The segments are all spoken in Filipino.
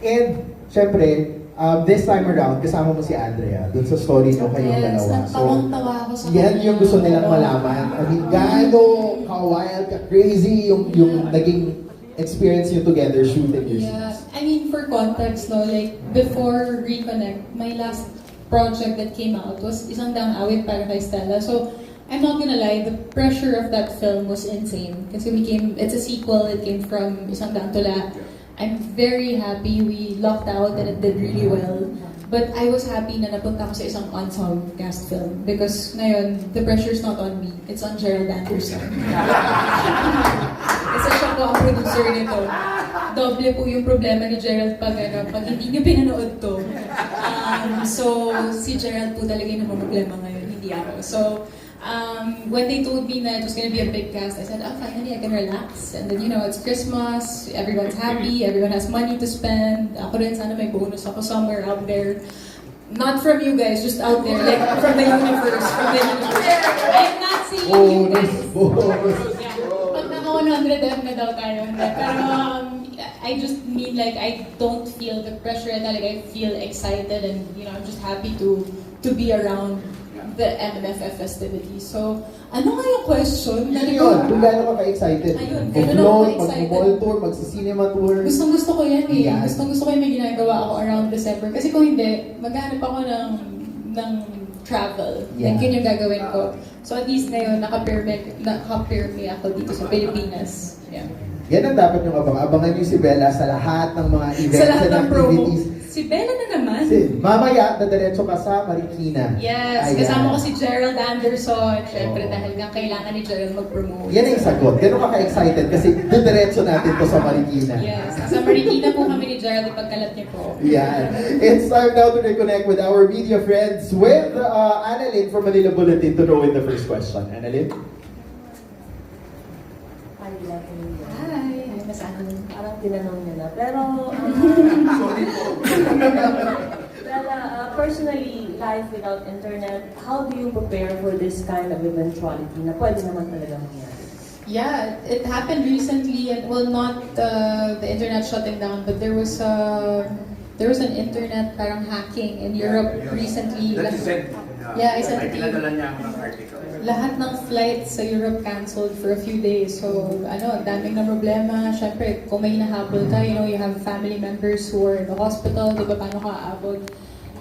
And, syempre, this time around, kasama mo si Andrea, dun sa story nyo kayong dalawa. So, tawang-tawa ako sa yan yung gusto nilang malaman. I mean, gaano ka-wild, ka-crazy yung naging experience nyo together shooting your scenes. I mean, for context, no, like, before Reconnect, my last project that came out was Isang Daang Awit para kay Stella. So, I'm not gonna lie, the pressure of that film was insane. Kasi it's a sequel, it came from Isang Daang Tula. I'm very happy we locked out and it did really well. But I was happy na napunta ko sa isang ensemble cast film because ngayon, the pressure's not on me, it's on Gerald Anderson. Kasi siya po ang producer nito. Doble po yung problema ni Gerald pag hindi niya pinanood to. So, si Gerald po talaga yung problema ngayon, hindi ako. So, when they told me that it was going to be a big cast, I said, oh, finally I can relax. And then, you know, it's Christmas, everyone's happy, everyone has money to spend. Ako rin, sana may bonus ako somewhere out there. Not from you guys, just out there, like from the universe, I'm not seeing you guys. Yeah. Pag naka 100M na daw tayo. Pero, I just mean like, I don't feel the pressure at all. Like, I feel excited and, you know, I'm just happy to be around the MNFF festivities. So, ano nga yung question? Yun yun, kung gano'n ka ka-excited. Ayun, Mag-vlog, mag-mall tour, mag-cinema tour. Gustong-gusto ko yan eh. Yeah. Gustong-gusto ko yung may ginagawa ako around December. Kasi kung hindi, maghanap ako ng travel. Yeah. Like, yun yung gagawin ko. So, at least ngayon, naka-perme ako dito sa Pilipinas. Yeah. Yan ang dapat yung abangan. Abangan nyo si Bella sa lahat ng mga events Sa lahat and ng promo. activities. Si Bella na naman. Mamaya, dadiretso ka sa Marikina. Yes, Ayan. kasama ko si Gerald Anderson. Siyempre, dahil nga kailangan ni Gerald mag-promote. Yan ang sagot. Gano'n ka ka-excited kasi dadiretso natin to sa Marikina. Yes, sa Marikina po kami ni Gerald, ipagkalat niyo po. Yeah. It's time now to reconnect with our media friends with Annalyn from Manila Bulletin to know with the first question. Annalyn? Hi, Hi, Miss Annalyn. parang tinanong niya na. Pero, Sorry po. personally, life without internet, how do you prepare for this kind of eventuality na pwede naman talaga mangyari? Yeah, it happened recently, and well, not the internet shutting down, but there was an internet parang hacking in Europe recently. That is it. Yeah, I sent it to you. Pinadala niya ako ng article. Lahat ng flights sa Europe canceled for a few days. So, daming na problema. Siyempre, kung may nahabol ka, you know, you have family members who are in the hospital, di ba, paano ka aabot?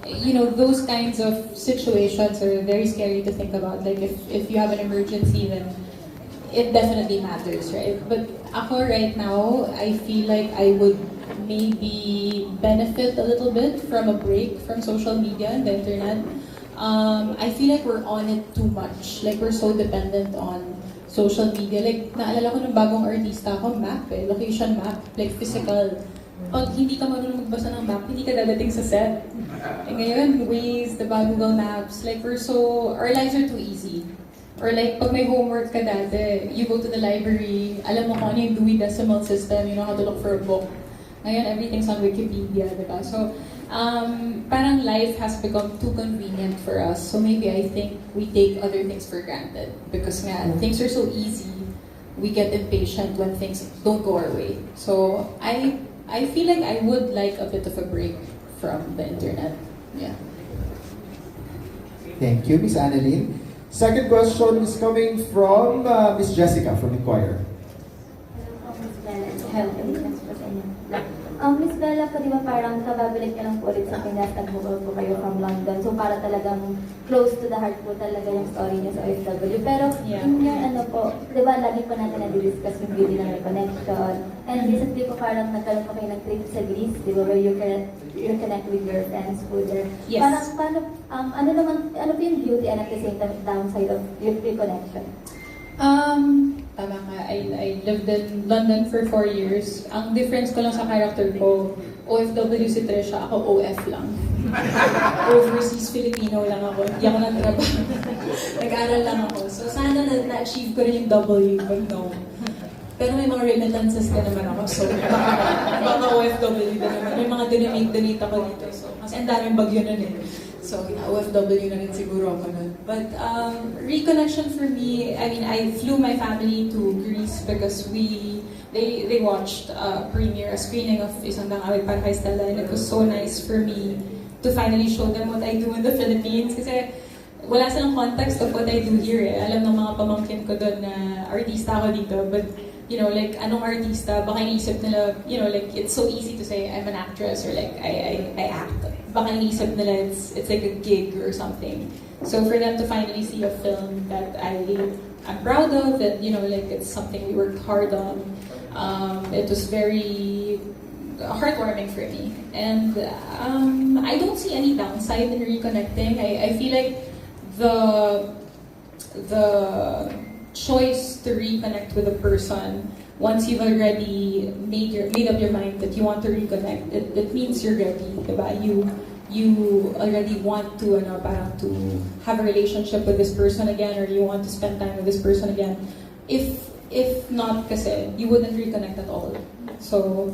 You know, those kinds of situations are very scary to think about. Like, if you have an emergency, then it definitely matters, right? But ako right now, I feel like I would maybe benefit a little bit from a break from social media and the internet. I feel like we're on it too much. Like, we're so dependent on social media. Like, naalala ko ng bagong artista ako, map eh. Location map. Like, physical. Pag hindi ka marunong magbasa ng map, hindi ka dadating sa set. Eh ngayon, Waze, diba, Google Maps. Like, our lives are too easy. Or like, pag may homework ka dati, you go to the library, alam mo kung ano yung Dewey Decimal System, you know how to look for a book. Ngayon, everything's on Wikipedia, diba? So, parang life has become too convenient for us. So maybe I think we take other things for granted. Because nga, things are so easy, we get impatient when things don't go our way. So, I feel like I would like a bit of a break from the internet. Yeah. Thank you, Miss Annalyn. Second question is coming from Miss Jessica from Inquirer. Miss Bella po, di ba parang kababalik ka lang po ulit sa Pinas, nag-move po kayo from London. So para talagang close to the heart po talaga yung story niya sa OFW. Pero in your di ba lagi po natin na-discuss yung beauty ng reconnection. And recently po parang nagkaroon po kayo ng trip sa Greece, di ba, where you connect with your friends po there. Yes. Parang ano po yung beauty and at the same time downside of your reconnection? Tama nga, I lived in London for 4 years. Ang difference ko lang sa character ko, OFW si Trisha, ako OF lang. Overseas Filipino lang ako, hindi ako nagtrabaho. Nag-aral lang ako. So sana na-achieve ko rin yung W, but no. Pero may mga remittances ka naman ako, so baka OFW na naman. May mga donate ako dito. So, kasi ang daming bagyo nun eh. So, OFW na rin siguro ako nun. But reconnection for me, I mean, I flew my family to Greece because they watched a screening of Isang Awit para kay Stella, and it was so nice for me to finally show them what I do in the Philippines. Kasi wala silang context of what I do here eh. Alam ng mga pamangkin ko doon na artista ako dito, but you know, like, anong artista, baka iniisip nila, you know, like, it's so easy to say, I'm an actress, or like, I act. Baka iniisip nila, it's like a gig or something. So for them to finally see a film that I'm proud of, that, you know, like, it's something we worked hard on, it was very heartwarming for me. And I don't see any downside in reconnecting. I feel like the choice to reconnect with a person once you've already made up your mind that you want to reconnect, it means you're ready, diba? You already want to parang to have a relationship with this person again, or you want to spend time with this person again. If not, kasi you wouldn't reconnect at all. So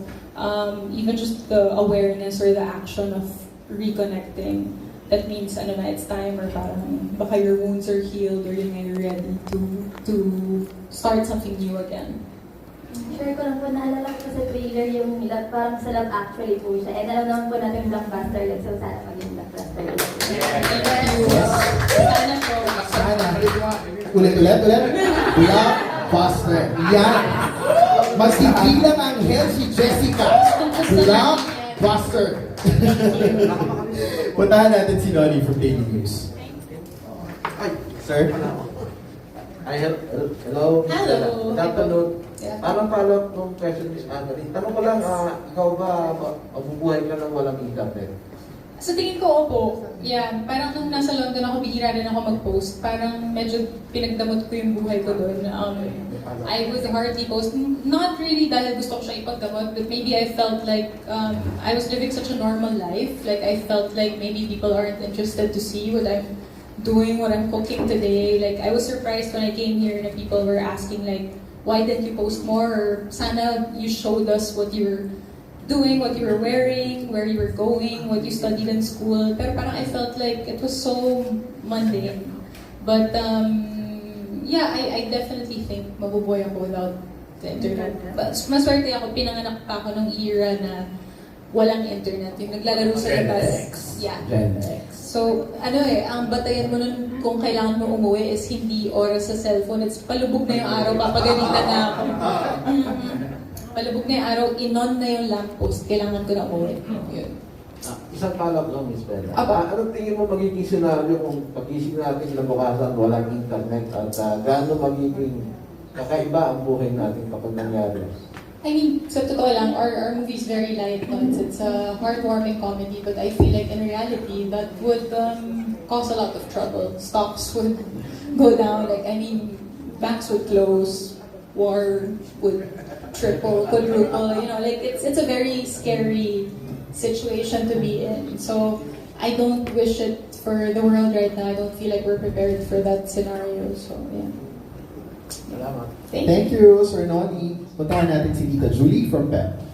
even just the awareness or the action of reconnecting, that means it's time, or parang baka your wounds are healed, or you're ready to start something new again. Share ko lang po, naalala ko sa trailer yung parang sa Love Actually po siya. And alam naman po natin blockbuster yun, so sana maging blockbuster yun. Thank you. Sana po. Sana. Ulit. Blockbuster. Yan. Magsibilang ang hell si Jessica. Blockbuster. Puntahan natin si Nonnie from Daily News. Sir? Hello. Hello. Good afternoon. Yeah. Parang follow-up nung question ni Anthony. Tanong ko lang, ikaw ba mabubuhay ka ng walang internet? Sa tingin ko, opo. Yeah, parang nung nasa London ako, bihira rin ako mag-post. Parang medyo pinagdamot ko yung buhay ko doon. I would hardly post. Not really dahil gusto ko siya ipagdamot, but maybe I felt like I was living such a normal life. Like, I felt like maybe people aren't interested to see what I'm doing, what I'm cooking today. Like, I was surprised when I came here and people were asking like, why didn't you post more? Or sana you showed us what you're doing, what you were wearing, where you were going, what you studied in school. Pero parang I felt like it was so mundane. But yeah, I definitely think mabubuhay ako without the internet. But maswerte ako, pinanganak pa ako ng era na walang internet. Yung naglalaro sa labas. Yeah. Gen X. So, ang batayan mo nun kung kailangan mo umuwi is hindi oras sa cellphone. It's palubog na yung araw, papagalitan na ako. Palubog na yung araw, inon na yung lamppost, kailangan ko na umuwi. Yun. Isang follow-up lang, Miss Bella. Apa. Anong tingin mo magiging scenario kung pagising natin na bukasan walang internet at gaano magiging kakaiba ang buhay natin kapag nangyari? I mean, sa totoo lang, our movie is very light. No? It's a heartwarming comedy, but I feel like in reality, that would cause a lot of trouble. Stocks would go down. Like, I mean, banks would close, war would triple, quadruple. You know, like it's a very scary situation to be in. So I don't wish it for the world right now. I don't feel like we're prepared for that scenario. So yeah. Salamat. Thank you, Sir Nonnie. Puntahan natin si Tita Julie from PEP.